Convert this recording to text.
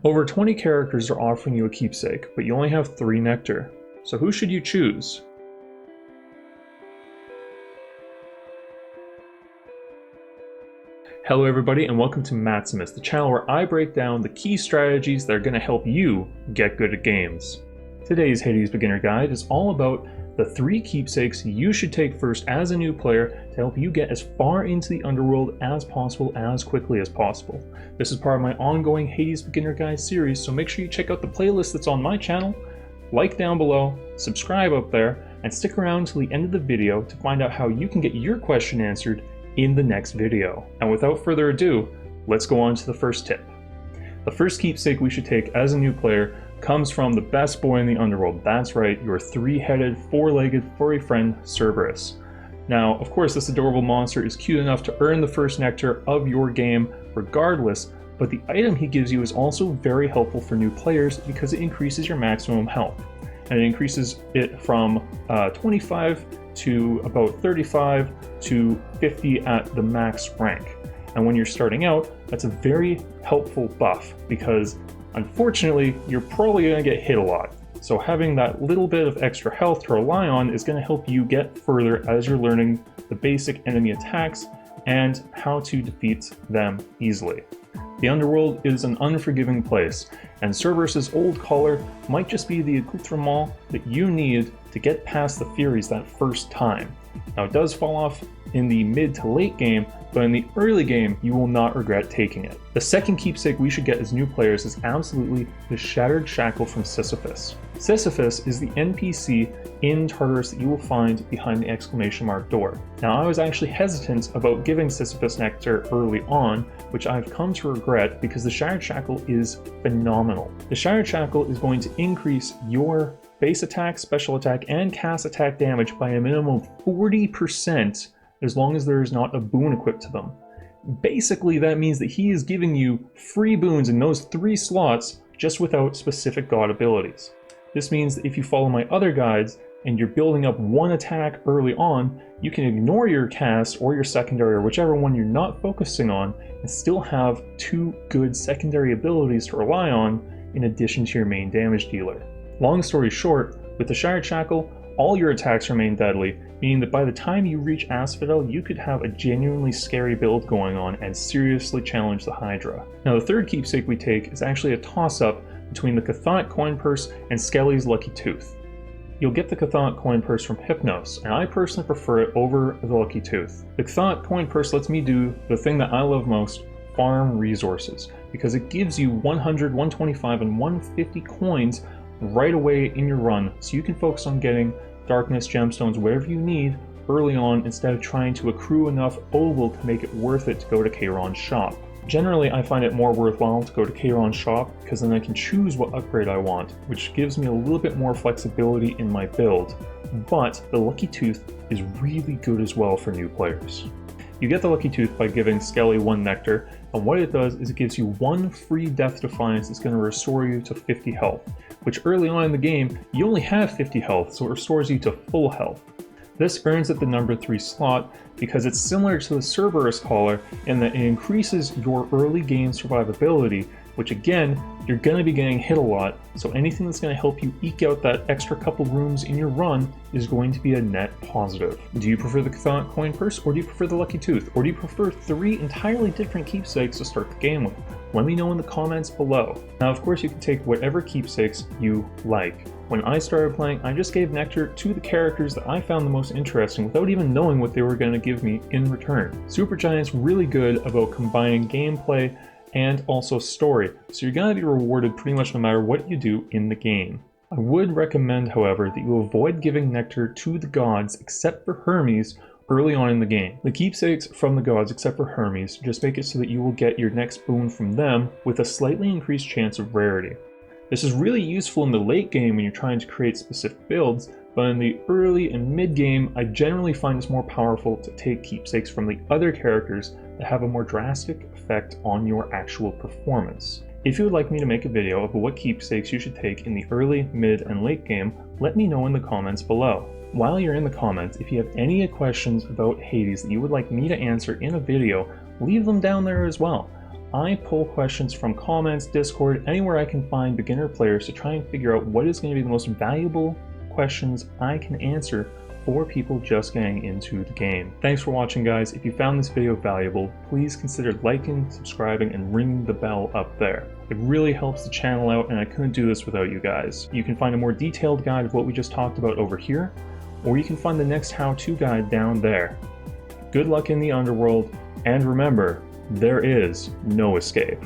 Over 20 characters are offering you a keepsake, but you only have 3 nectar. So who should you choose? Hello everybody and welcome to Maximus, the channel where I break down the key strategies that are going to help you get good at games. Today's Hades Beginner Guide is all about the 3 keepsakes you should take first as a new player to help you get as far into the underworld as possible as quickly as possible. This is part of my ongoing Hades Beginner Guide series, so make sure you check out the playlist that's on my channel, like down below, subscribe up there, and stick around till the end of the video to find out how you can get your question answered in the next video. And without further ado, let's go on to the first tip. The first keepsake we should take as a new player comes from the best boy in the underworld. That's right, your 3-headed, 4-legged furry friend, Cerberus. Now, of course, this adorable monster is cute enough to earn the first nectar of your game regardless, but the item he gives you is also very helpful for new players because it increases your maximum health. And it increases it from 25 to about 35 to 50 at the max rank. And when you're starting out, that's a very helpful buff because unfortunately, you're probably going to get hit a lot. So having that little bit of extra health to rely on is going to help you get further as you're learning the basic enemy attacks and how to defeat them easily. The underworld is an unforgiving place, and Cerberus's old collar might just be the accoutrement that you need to get past the Furies that first time. Now it does fall off in the mid to late game, but in the early game you will not regret taking it. The second keepsake we should get as new players is absolutely the Shattered Shackle from Sisyphus. Sisyphus is the NPC in Tartarus that you will find behind the exclamation mark door. Now I was actually hesitant about giving Sisyphus nectar early on, which I've come to regret because the Shattered Shackle is phenomenal. The Shattered Shackle is going to increase your base attack, special attack, and cast attack damage by a minimum of 40% as long as there is not a boon equipped to them. Basically, that means that he is giving you free boons in those 3 slots just without specific god abilities. This means that if you follow my other guides and you're building up 1 attack early on, you can ignore your cast or your secondary or whichever one you're not focusing on and still have 2 good secondary abilities to rely on in addition to your main damage dealer. Long story short, with the Shattered Shackle, all your attacks remain deadly, meaning that by the time you reach Asphodel, you could have a genuinely scary build going on and seriously challenge the Hydra. Now the third keepsake we take is actually a toss-up between the Chthonic Coin Purse and Skelly's Lucky Tooth. You'll get the Chthonic Coin Purse from Hypnos, and I personally prefer it over the Lucky Tooth. The Chthonic Coin Purse lets me do the thing that I love most, farm resources, because it gives you 100, 125, and 150 coins right away in your run, so you can focus on getting darkness, gemstones, whatever you need early on instead of trying to accrue enough oval to make it worth it to go to Kayron's shop. Generally, I find it more worthwhile to go to Kayron's shop because then I can choose what upgrade I want, which gives me a little bit more flexibility in my build. But the Lucky Tooth is really good as well for new players. You get the Lucky Tooth by giving Skelly 1 nectar, and what it does is it gives you 1 free Death Defiance that's going to restore you to 50 health, which early on in the game, you only have 50 health, so it restores you to full health. This earns it the number 3 slot because it's similar to the Cerberus collar in that it increases your early game survivability, which again, you're going to be getting hit a lot, so anything that's going to help you eke out that extra couple rooms in your run is going to be a net positive. Do you prefer the Chthonic Coin Purse, or do you prefer the Lucky Tooth, or do you prefer 3 entirely different keepsakes to start the game with? Let me know in the comments below. Now of course you can take whatever keepsakes you like. When I started playing, I just gave nectar to the characters that I found the most interesting without even knowing what they were going to give me in return. Supergiant's really good about combining gameplay and also story, so you're going to be rewarded pretty much no matter what you do in the game. I would recommend, however, that you avoid giving nectar to the gods except for Hermes early on in the game. The keepsakes from the gods except for Hermes just make it so that you will get your next boon from them with a slightly increased chance of rarity. This is really useful in the late game when you're trying to create specific builds, but in the early and mid game I generally find it's more powerful to take keepsakes from the other characters that have a more drastic effect on your actual performance. If you would like me to make a video of what keepsakes you should take in the early, mid, and late game, let me know in the comments below. While you're in the comments, if you have any questions about Hades that you would like me to answer in a video, leave them down there as well. I pull questions from comments, Discord, anywhere I can find beginner players to try and figure out what is going to be the most valuable questions I can answer for people just getting into the game. Thanks for watching, guys. If you found this video valuable, please consider liking, subscribing, and ringing the bell up there. It really helps the channel out, and I couldn't do this without you guys. You can find a more detailed guide of what we just talked about over here, or you can find the next how-to guide down there. Good luck in the underworld, and remember, there is no escape.